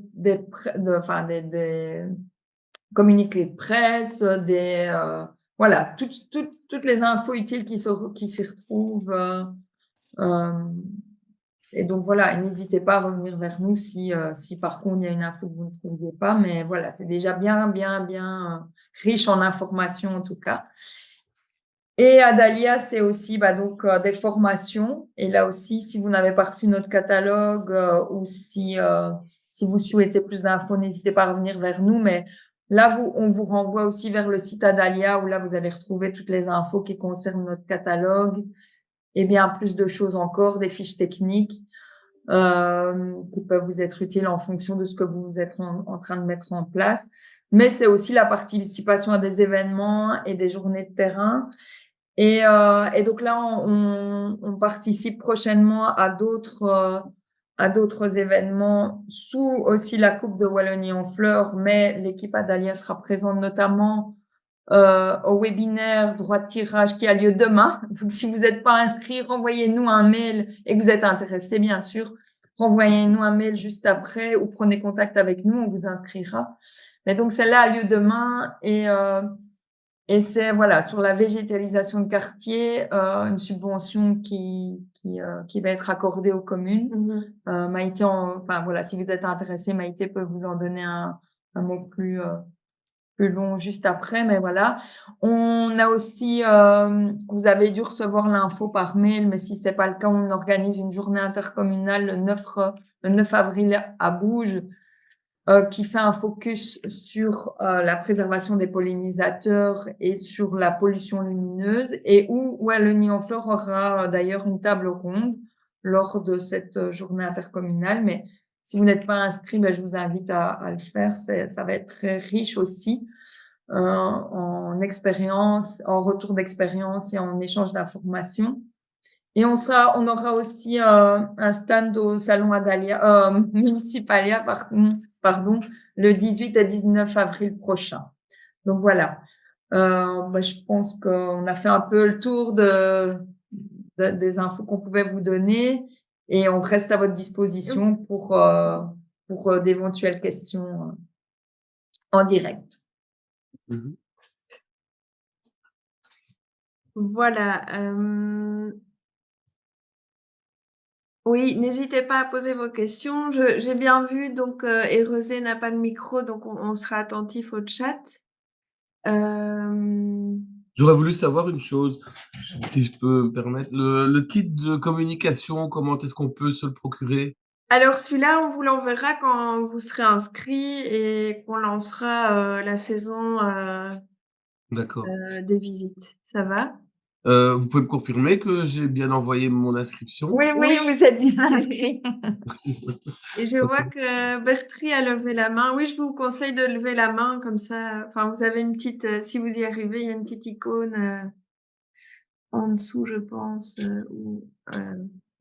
communiqués de presse, toutes les infos utiles qui s'y retrouvent. Et donc voilà, n'hésitez pas à revenir vers nous si par contre il y a une info que vous ne trouviez pas, mais voilà, c'est déjà bien riche en informations en tout cas. Et à Dahlia, c'est aussi donc des formations. Et là aussi, si vous n'avez pas reçu notre catalogue ou si vous souhaitez plus d'infos, n'hésitez pas à revenir vers nous. Mais là, on vous renvoie aussi vers le site Adalia où là, vous allez retrouver toutes les infos qui concernent notre catalogue et bien plus de choses encore, des fiches techniques qui peuvent vous être utiles en fonction de ce que vous êtes en train de mettre en place. Mais c'est aussi la participation à des événements et des journées de terrain. Et donc là, on participe prochainement à d'autres événements sous aussi la Coupe de Wallonie en fleurs, mais l'équipe Adalia sera présente notamment au webinaire droit de tirage qui a lieu demain. Donc, si vous n'êtes pas inscrit, renvoyez-nous un mail et que vous êtes intéressé, bien sûr, renvoyez-nous un mail juste après ou prenez contact avec nous, on vous inscrira. Mais donc, celle-là a lieu demain et c'est voilà sur la végétalisation de quartier, une subvention qui va être accordée aux communes. Maïté, enfin voilà, si vous êtes intéressé, Maïté peut vous en donner un mot plus long juste après, mais voilà. On a aussi, vous avez dû recevoir l'info par mail, mais si c'est pas le cas, on organise une journée intercommunale le 9 avril à Bouges, qui fait un focus sur la préservation des pollinisateurs et sur la pollution lumineuse et où Wallonie en Flore aura d'ailleurs une table ronde lors de cette journée intercommunale. Mais si vous n'êtes pas inscrit, je vous invite à le faire. Ça va être très riche aussi en expérience, en retour d'expérience et en échange d'informations. Et on aura aussi un stand au salon Adalia, Municipalia, pardon, le 18 et 19 avril prochain. Donc voilà. Je pense qu'on a fait un peu le tour des infos qu'on pouvait vous donner et on reste à votre disposition pour d'éventuelles questions en direct. Voilà. Oui, n'hésitez pas à poser vos questions. J'ai bien vu, donc Érosé n'a pas de micro, donc on sera attentif au chat. J'aurais voulu savoir une chose, si je peux me permettre. Le kit de communication, comment est-ce qu'on peut se le procurer? Alors celui-là, on vous l'enverra quand vous serez inscrit et qu'on lancera la saison D'accord. des visites. Ça va? Vous pouvez me confirmer que j'ai bien envoyé mon inscription? Oui, vous êtes bien inscrit. Merci. Et je vois que Bertri a levé la main. Oui, je vous conseille de lever la main comme ça. Enfin, vous avez une petite, si vous y arrivez, il y a une petite icône en dessous, je pense.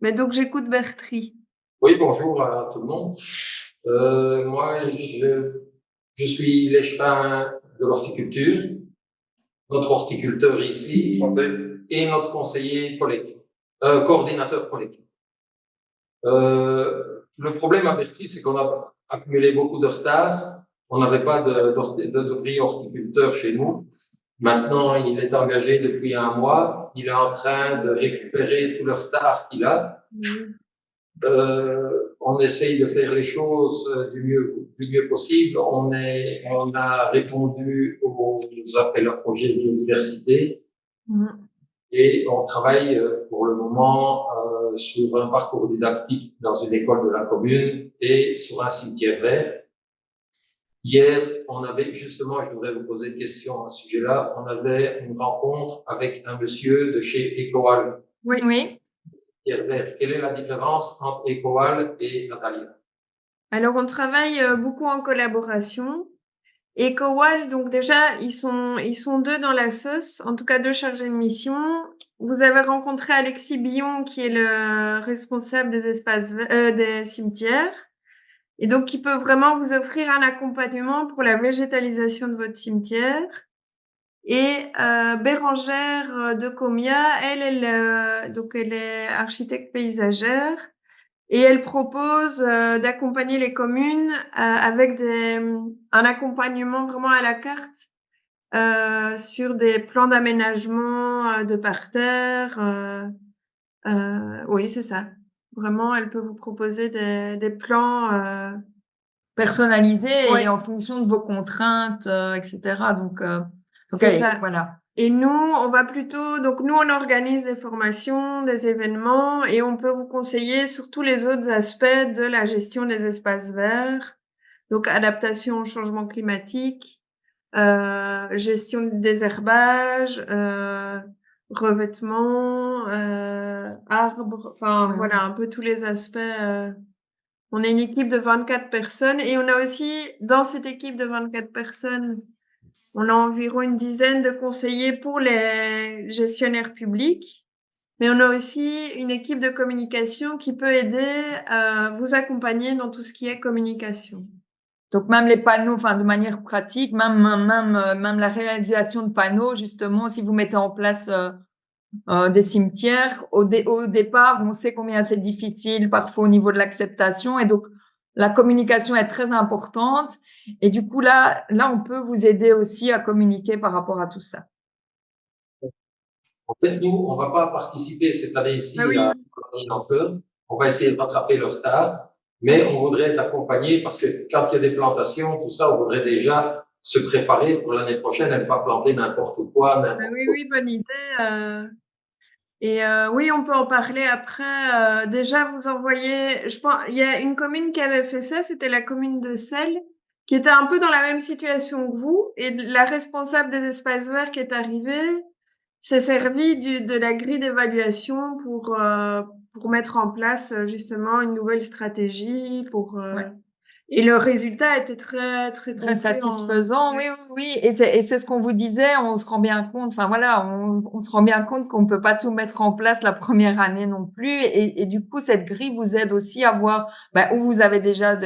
Mais donc, j'écoute Bertri. Oui, bonjour à tout le monde. Moi, je suis l'échevin de l'horticulture, notre horticulteur ici, et notre conseiller coordinateur collectif. Le problème à Bertri, c'est qu'on a accumulé beaucoup de retard. On n'avait pas d'ouvrier horticulteur chez nous. Maintenant, il est engagé depuis un mois. Il est en train de récupérer tout le retard qu'il a. On essaye de faire les choses du mieux possible. On a répondu aux appels à projets de l'université et on travaille pour le moment sur un parcours didactique dans une école de la commune et sur un cimetière vert. Hier, justement, je voudrais vous poser une question à ce sujet-là, on avait une rencontre avec un monsieur de chez Ecoal. Oui. Quelle est la différence entre Ecoal et Natalia? Alors, on travaille beaucoup en collaboration. Ecoal, donc déjà, ils sont deux dans la sauce, en tout cas deux chargés de mission. Vous avez rencontré Alexis Billon, qui est le responsable des des cimetières, et donc qui peut vraiment vous offrir un accompagnement pour la végétalisation de votre cimetière. Et Bérangère de Comia, donc elle est architecte paysagère. Et elle propose d'accompagner les communes avec un accompagnement vraiment à la carte sur des plans d'aménagement de parterre. Oui, c'est ça. Vraiment, elle peut vous proposer des plans personnalisés ouais. et en fonction de vos contraintes, etc. Donc C'est ça. voilà. Et nous, on va plutôt, donc nous, on organise des formations, des événements, et on peut vous conseiller sur tous les autres aspects de la gestion des espaces verts, donc adaptation au changement climatique, gestion du désherbage, revêtement, arbres, enfin Ouais. voilà, un peu tous les aspects. On est une équipe de 24 personnes et on a aussi, dans cette équipe de 24 personnes, on a environ une dizaine de conseillers pour les gestionnaires publics, mais on a aussi une équipe de communication qui peut aider à vous accompagner dans tout ce qui est communication. Donc même les panneaux, enfin de manière pratique, même la réalisation de panneaux, justement, si vous mettez en place des cimetières, au départ, on sait combien c'est difficile parfois au niveau de l'acceptation, et donc la communication est très importante. Et du coup là, on peut vous aider aussi à communiquer par rapport à tout ça. En fait, nous, on va pas participer cette année-ci Ah oui. à l'ampleur. On va essayer de rattraper le retard, mais on voudrait être accompagné parce que quand il y a des plantations, tout ça, on voudrait déjà se préparer pour l'année prochaine et ne pas planter n'importe quoi, Ah n'importe oui, où. oui, bonne idée. Et oui, on peut en parler après. Déjà, vous envoyez, je pense, il y a une commune qui avait fait ça, c'était la commune de Selles, qui était un peu dans la même situation que vous. Et la responsable des espaces verts qui est arrivée s'est servie de la grille d'évaluation pour mettre en place justement une nouvelle stratégie. Ouais. Et le résultat était très, très Très concluant. satisfaisant, Ouais. oui. Et c'est ce qu'on vous disait, on se rend bien compte, enfin voilà, on se rend bien compte qu'on peut pas tout mettre en place la première année non plus. Et du coup, cette grille vous aide aussi à voir où vous avez déjà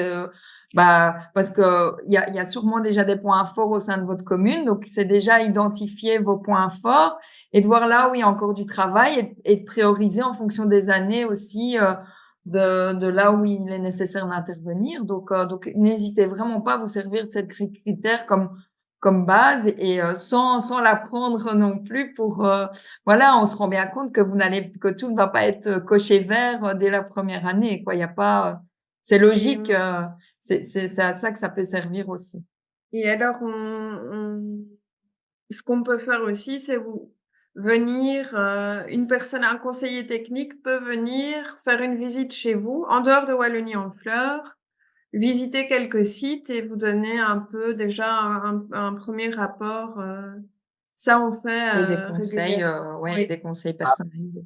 parce que il y a sûrement déjà des points forts au sein de votre commune, donc c'est déjà identifier vos points forts et de voir là où il y a encore du travail et de prioriser en fonction des années aussi. De là où il est nécessaire d'intervenir. Donc n'hésitez vraiment pas à vous servir de cette grille de critères comme base et sans la prendre non plus pour voilà, on se rend bien compte que tout ne va pas être coché vert dès la première année, quoi. Il y a pas c'est logique, c'est à ça que ça peut servir aussi. Et alors, ce qu'on peut faire aussi, c'est venir, un conseiller technique peut venir faire une visite chez vous, en dehors de Wallonie-en-Fleurs, visiter quelques sites et vous donner un peu déjà un premier rapport. Ça, on fait Et des conseils, régulièrement. Oui. des conseils personnalisés.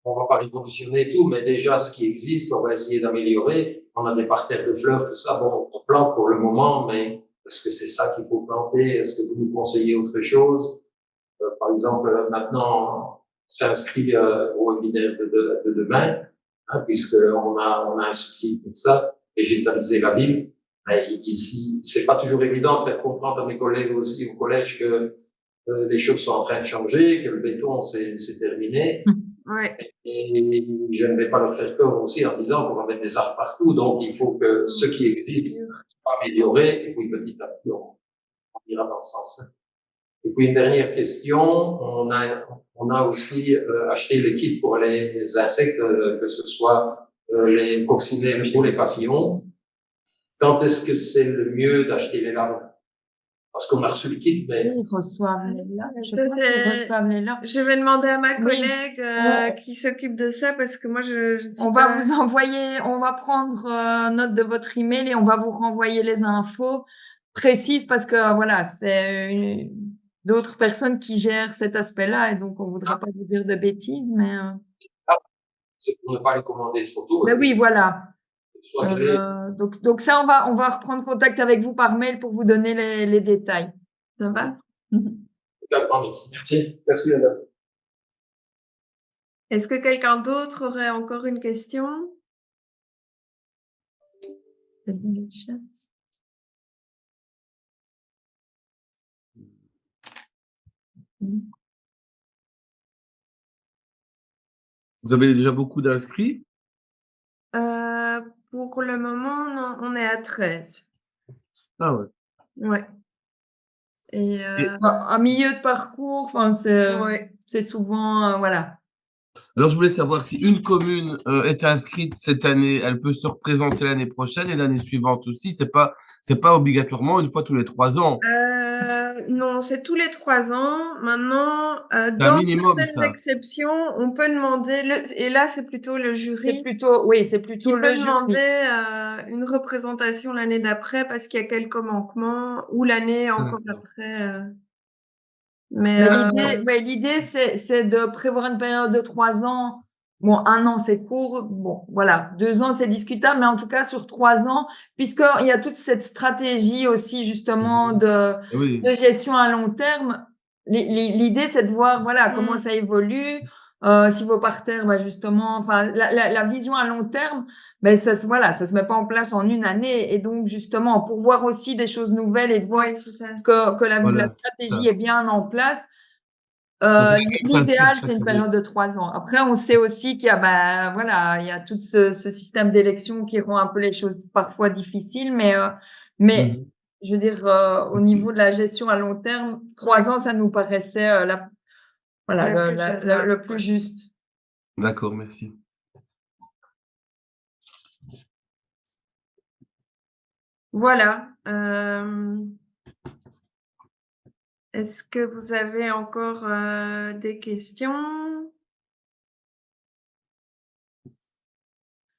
On va pas révolutionner tout, mais déjà ce qui existe, on va essayer d'améliorer. On a des parterres de fleurs, tout ça. Bon, on plante pour le moment, mais est-ce que c'est ça qu'il faut planter? Est-ce que vous nous conseillez autre chose? Par exemple, maintenant, on s'inscrit au webinaire de demain, hein, puisqu'on a un souci pour ça, végétaliser la ville. Mais ici, c'est pas toujours évident de faire comprendre à mes collègues aussi au collège que les choses sont en train de changer, que le béton, c'est terminé. Ouais. Et je ne vais pas leur faire peur aussi en disant qu'on va mettre des arbres partout. Donc, il faut que ce qui existe soit amélioré. Et puis, petit à petit, on ira dans ce sens-là. Et puis, une dernière question. On a aussi acheté les kits pour les insectes, que ce soit les coccinelles ou les papillons. Quand est-ce que c'est le mieux d'acheter les larves? Parce qu'on a reçu le kit, mais... Ils reçoivent les larves. Je Ça, crois qu'ils reçoivent les larves. Je vais demander à ma Oui. collègue qui s'occupe de ça parce que moi, je ne sais On pas. va vous envoyer, on va prendre note de votre email et on va vous renvoyer les infos précises parce que voilà, c'est d'autres personnes qui gèrent cet aspect-là et donc on voudra pas vous dire de bêtises, mais c'est pour ne pas les commander trop tôt. mais oui, voilà. Soit gelé. Donc ça, on va reprendre contact avec vous par mail pour vous donner les détails. Ça va? Merci. Merci, madame. Est-ce que quelqu'un d'autre aurait encore une question? Vous avez déjà beaucoup d'inscrits? Pour le moment, non, on est à 13. Ah ouais. Ouais. Et un milieu de parcours, enfin c'est souvent voilà. Alors, je voulais savoir si une commune est inscrite cette année, elle peut se représenter l'année prochaine et l'année suivante aussi. C'est pas obligatoirement une fois tous les 3 ans. Non, c'est tous les 3 ans. Maintenant, C'est un dans minimum, certaines ça. exceptions, on peut demander et là, c'est plutôt le C'est jury plutôt, oui, c'est plutôt qui peut le jury. demander, une représentation l'année d'après parce qu'il y a quelques manquements ou l'année encore après, mais Mais l'idée, c'est de prévoir une période de 3 ans. Bon, 1 an, c'est court. Bon, voilà. 2 ans, c'est discutable, mais en tout cas, sur 3 ans, puisqu'il y a toute cette stratégie aussi, justement, Oui. de gestion à long terme. L'idée, c'est de voir, voilà, comment Mmh. ça évolue. Si vos parterres, bah, justement, enfin, la vision à long terme, ben, ça se met pas en place en une année. Et donc, justement, pour voir aussi des choses nouvelles et de voir Oui, c'est ça. que la Voilà, stratégie ça. est bien en place. Ça serait bien de s'inscrire L'idéal, chaque c'est une année. période de 3 ans. Après, on sait aussi qu'il y a, bah, voilà, il y a tout ce système d'élection qui rend un peu les choses parfois difficiles, mais Mhm. je veux dire, au niveau de la gestion à long terme, 3 ans, ça nous paraissait voilà, La plus faisable, le plus juste. D'accord, merci. Voilà. Est-ce que vous avez encore des questions?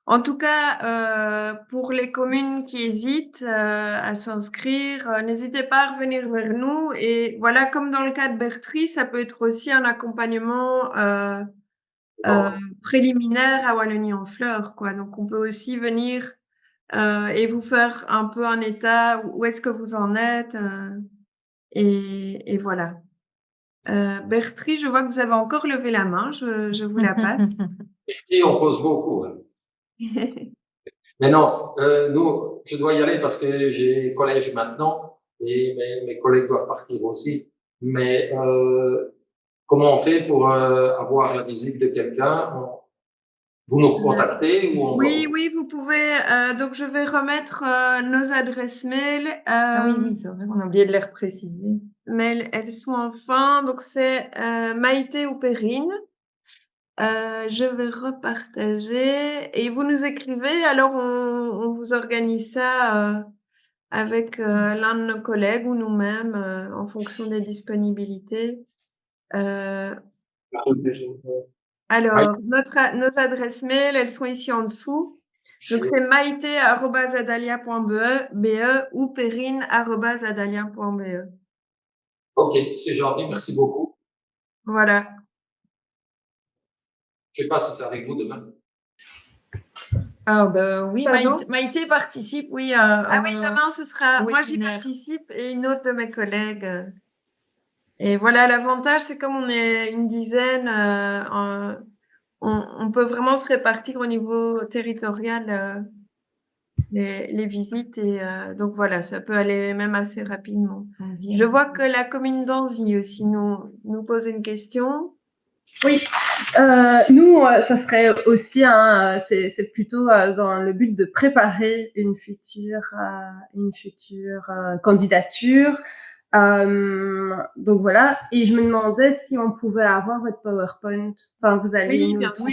En tout cas, pour les communes qui hésitent à s'inscrire, n'hésitez pas à revenir vers nous. Et voilà, comme dans le cas de Bertry, ça peut être aussi un accompagnement préliminaire à Wallonie en fleurs, quoi. Donc, on peut aussi venir et vous faire un peu un état, où est-ce que vous en êtes, et voilà. Bertry, je vois que vous avez encore levé la main, je vous la passe. Et on cause beaucoup. Hein. Mais non, nous, je dois y aller parce que j'ai collège maintenant et mes collègues doivent partir aussi. Mais comment on fait pour avoir la visite de quelqu'un? Vous nous recontactez ou on Oui, oui, vous pouvez. Donc, je vais remettre nos adresses mail. Ah oui, oui, c'est vrai qu'on a oublié de les repréciser. Mais elles sont en fin. Donc, c'est Maïté ou Perrine. Je vais repartager et vous nous écrivez. Alors, on vous organise ça avec l'un de nos collègues ou nous-mêmes en fonction des disponibilités. Alors, nos adresses mail, elles sont ici en dessous. Donc, c'est maïté@adalia.be ou perrine@adalia.be. Ok, c'est gentil, merci beaucoup. Voilà. Je sais pas si c'est avec vous demain. Ah, ben oui, Pardon? Maïté participe, oui, Ah oui, demain, ce sera. au Moi, j'y webinaire. participe et une autre de mes collègues. Et voilà, l'avantage, c'est comme on est une dizaine, on peut vraiment se répartir au niveau territorial les visites et donc voilà, ça peut aller même assez rapidement. Je vois que la commune d'Anzy aussi nous pose une question. Oui, nous, ça serait aussi, c'est plutôt dans le but de préparer une future candidature. Donc voilà, et je me demandais si on pouvait avoir votre PowerPoint. Enfin, vous allez Oui, nous bien le sûr.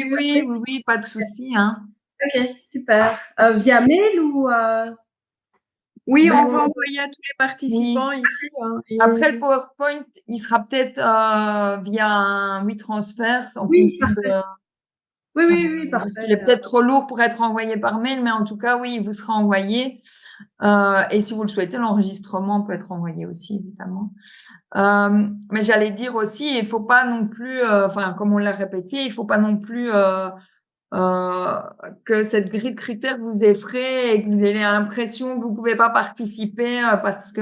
Oui, pas de souci, hein. Ok, super. Via mail ou Oui, on Ben, va envoyer à tous les participants ici. Hein, après, le PowerPoint, il sera peut-être via un WeTransfer en Oui, fonction de. oui, Parce parfait. qu'il est peut-être trop lourd pour être envoyé par mail, mais en tout cas, oui, il vous sera envoyé. Et si vous le souhaitez, l'enregistrement peut être envoyé aussi, évidemment. Mais j'allais dire aussi, il faut pas non plus, enfin, comme on l'a répété, il faut pas non plus que cette grille de critères vous effraie et que vous ayez l'impression que vous pouvez pas participer parce que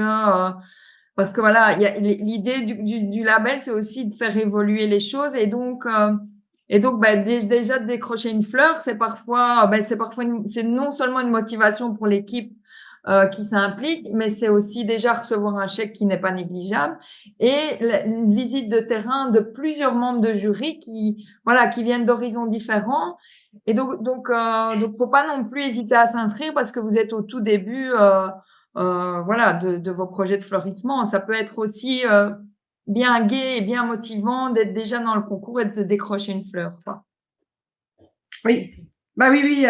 voilà, il y a l'idée du label, c'est aussi de faire évoluer les choses et donc bah, déjà de décrocher une fleur, c'est parfois c'est non seulement une motivation pour l'équipe qui s'implique, mais c'est aussi déjà recevoir un chèque qui n'est pas négligeable et une visite de terrain de plusieurs membres de jury qui viennent d'horizons différents et donc faut pas non plus hésiter à s'inscrire parce que vous êtes au tout début de vos projets de fleurissement. Ça peut être aussi bien gai et bien motivant d'être déjà dans le concours et de décrocher une fleur, quoi. Oui, bah oui,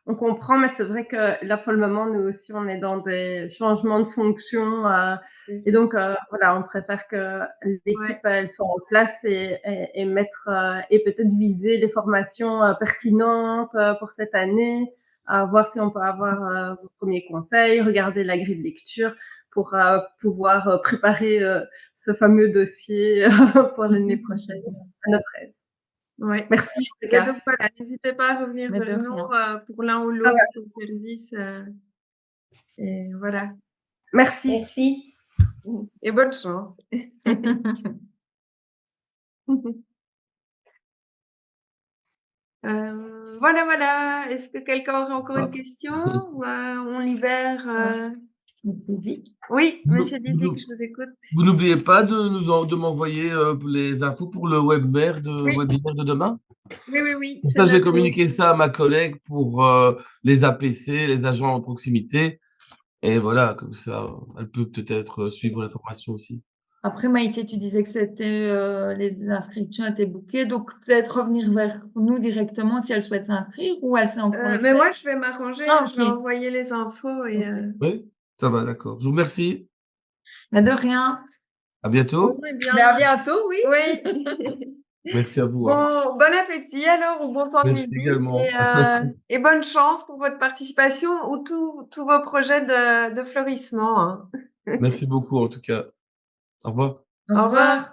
on comprend, mais c'est vrai que là, pour le moment, nous aussi, on est dans des changements de fonction. Et donc, voilà, on préfère que l'équipe, elle soit en place et mettre, et peut-être viser les formations pertinentes pour cette année, voir si on peut avoir vos premiers conseils, regarder la grille de lecture pour pouvoir préparer ce fameux dossier pour l'année prochaine à notre aise. Ouais. Merci en tout Et cas. donc voilà, n'hésitez pas à revenir Mais de vers nous rien. pour l'un ou Ça l'autre va. service. Et voilà. Merci. Merci. Et bonne chance. Voilà, voilà. Est-ce que quelqu'un aurait encore une question ou on libère Oui, Monsieur Dizic, je vous écoute. Vous n'oubliez pas de m'envoyer les infos pour le webinaire webinaire de demain. Oui, oui, oui. Pour c'est ça, je vais noté. communiquer ça à ma collègue pour les APC, les agents en proximité. Et voilà, comme ça, elle peut peut-être suivre la formation aussi. Après, Maïté, tu disais que c'était les inscriptions étaient bookées, donc peut-être revenir vers nous directement si elle souhaite s'inscrire ou elle sait encore le Mais faire. moi, je vais m'arranger. Ah, Je vais ok. envoyer les infos et. Oui, ça va, d'accord. Je vous remercie. Mais de rien. À bientôt. Bon, eh bien. Mais à bientôt, oui. Oui. Merci à vous. hein. Bon appétit alors, ou bon temps de Merci midi. également. Et bonne chance pour votre participation ou tous vos projets de fleurissement. Hein. Merci beaucoup, en tout cas. Au revoir. Au revoir.